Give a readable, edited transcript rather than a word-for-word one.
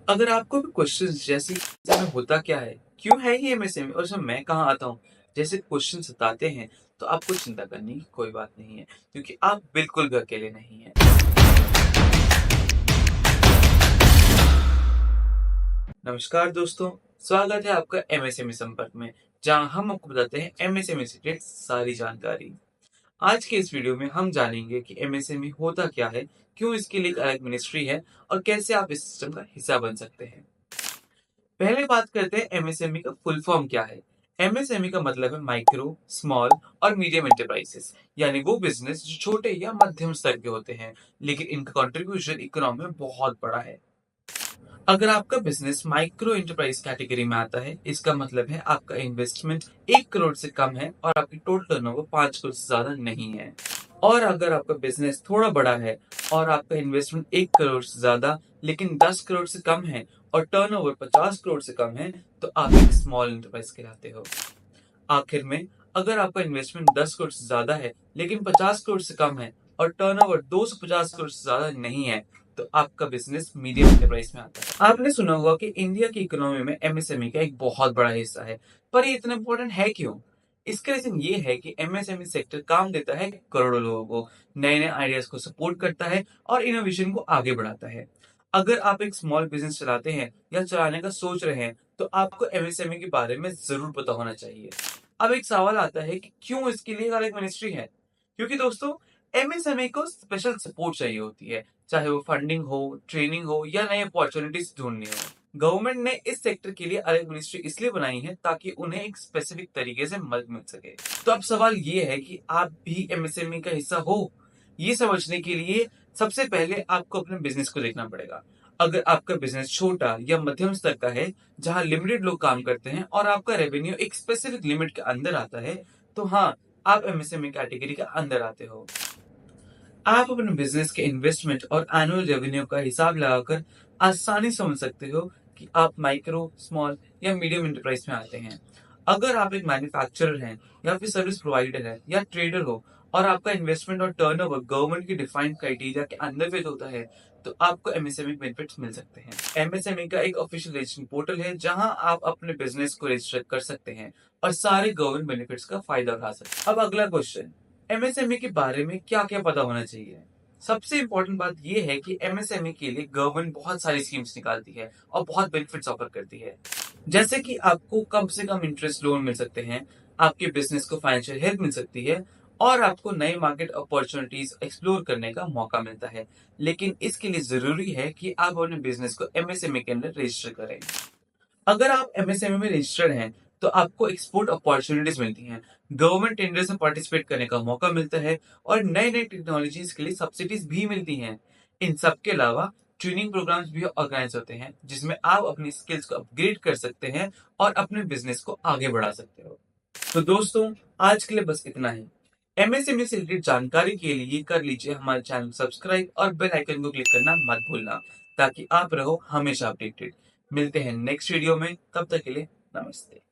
अगर आपको भी क्वेश्चंस जैसे में होता क्या है, क्यों है ये एमएसएमई और इसमें मैं कहाँ आता हूँ, जैसे क्वेश्चन सताते हैं, तो आपको चिंता करने की कोई बात नहीं है, क्योंकि आप बिल्कुल भी अकेले नहीं हैं। नमस्कार दोस्तों, स्वागत है आपका एमएसएमई संपर्क में, जहां हम आपको बताते हैं एमएसएमई से रिलेटेड सारी जानकारी। आज के इस वीडियो में हम जानेंगे कि एमएसएमई होता क्या है, क्यों इसके लिए एक अलग मिनिस्ट्री है और कैसे आप इस सिस्टम का हिस्सा बन सकते हैं। पहले बात करते हैं एमएसएमई का फुल फॉर्म क्या है। एमएसएमई का मतलब है माइक्रो, स्मॉल और मीडियम एंटरप्राइजेस, यानी वो बिजनेस जो छोटे या मध्यम स्तर के होते हैं, लेकिन इनका कंट्रीब्यूशन इकोनॉमी में बहुत बड़ा है। अगर आपका बिजनेस माइक्रो एंटरप्राइज कैटेगरी में आता है, इसका मतलब है आपका इन्वेस्टमेंट 1 करोड़ से कम है और आपकी टोटल टर्नओवर 5 करोड़ से ज्यादा नहीं है। और अगर आपका बिजनेस थोड़ा बड़ा है और आपका इन्वेस्टमेंट 1 करोड़ से ज्यादा लेकिन 10 करोड़ से कम है और टर्नओवर 50 करोड़ से कम है, तो आप एक स्मॉल एंटरप्राइज कहलाते हो। आखिर में, अगर आपका इन्वेस्टमेंट 10 करोड़ से ज्यादा है लेकिन 50 करोड़ से कम है और टर्नओवर 250 करोड़ से ज्यादा नहीं है, तो आपका बिजनेस मीडियम एंटरप्राइज में आता है। आपने सुना होगा कि इंडिया की इकोनॉमी में एमएसएमई का एक बहुत बड़ा हिस्सा है, पर ये इतना इंपॉर्टेंट है क्यों? इसका रीजन ये है कि एमएसएमई सेक्टर काम देता है करोड़ों लोगों को, नए नए आइडियाज को सपोर्ट करता है और इनोवेशन को आगे बढ़ाता है। अगर आप एक स्मॉल बिजनेस चलाते हैं या चलाने का सोच रहे हैं, तो आपको एमएसएमई के बारे में जरूर पता होना चाहिए। अब एक सवाल आता है कि क्यों इसके लिए अलग मिनिस्ट्री है? क्योंकि दोस्तों, एमएसएमई को स्पेशल सपोर्ट चाहिए होती है, चाहे वो फंडिंग हो, ट्रेनिंग हो या नई अपॉर्चुनिटीज ढूंढनी हो। गवर्नमेंट ने इस सेक्टर के लिए अलग मिनिस्ट्री इसलिए बनाई है ताकि उन्हें एक स्पेसिफिक तरीके से मदद मिल सके। तो अब सवाल ये है कि आप भी एमएसएमई का हिस्सा हो? ये समझने के लिए सबसे पहले आपको अपने बिजनेस को देखना पड़ेगा। अगर आपका बिजनेस छोटा या मध्यम स्तर का है, जहां लिमिटेड लोग काम करते हैं और आपका रेवेन्यू एक स्पेसिफिक लिमिट के अंदर आता है, तो हाँ, आप एमएसएमई कैटेगरी के अंदर आते हो। आप अपने बिजनेस के इन्वेस्टमेंट और एनुअल रेवेन्यू का हिसाब लगाकर आसानी समझ सकते हो कि आप माइक्रो, स्मॉल या मीडियम एंटरप्राइज में आते हैं। अगर आप एक मैन्युफैक्चरर हैं या फिर सर्विस प्रोवाइडर है या ट्रेडर हो और आपका इन्वेस्टमेंट और टर्नओवर गवर्नमेंट की डिफाइंड क्राइटेरिया के अंदर फिट होता है, तो आपको एमएसएमई बेनिफिट्स मिल सकते हैं। एमएसएमई का एक ऑफिशियल रजिस्ट्रेशन पोर्टल है, जहां आप अपने बिजनेस को रजिस्टर कर सकते हैं और सारे गवर्नमेंट बेनिफिट्स का फायदा उठा सकते हैं। अब अगला क्वेश्चन, एमएसएमई के बारे में क्या क्या पता होना चाहिए? सबसे इंपॉर्टेंट बात यह है कि एमएसएमई के लिए गवर्नमेंट बहुत सारी स्कीम्स निकालती है और बहुत बेनिफिट्स ऑफर करती है। जैसे कि आपको कम से कम इंटरेस्ट लोन मिल सकते हैं, आपके बिजनेस को फाइनेंशियल हेल्प मिल सकती है और आपको नई मार्केट अपॉर्चुनिटीज एक्सप्लोर करने का मौका मिलता है। लेकिन इसके लिए जरूरी है कि आप अपने बिजनेस को एमएसएमई के अंदर रजिस्टर करें। अगर आप एमएसएमई में रजिस्टर्ड हैं, तो आपको एक्सपोर्ट अपॉर्चुनिटीज मिलती हैं, गवर्नमेंट टेंडर्स में पार्टिसिपेट करने का मौका मिलता है और नई नई टेक्नोलॉजीज के लिए सब्सिडीज भी मिलती हैं। इन सब के अलावा ट्रेनिंग प्रोग्राम्स भी ऑर्गेनाइज होते हैं, जिसमें आप अपनी स्किल्स को अपग्रेड कर सकते हैं और अपने बिजनेस को आगे बढ़ा सकते हो। तो दोस्तों, आज के लिए बस इतना ही। एमएसएमई से रिलेटेड जानकारी के लिए कर लीजिए हमारे चैनल सब्सक्राइब और बेल आइकन को क्लिक करना मत भूलना, ताकि आप रहो हमेशा अपडेटेड। मिलते हैं नेक्स्ट वीडियो में, तब तक के लिए नमस्ते।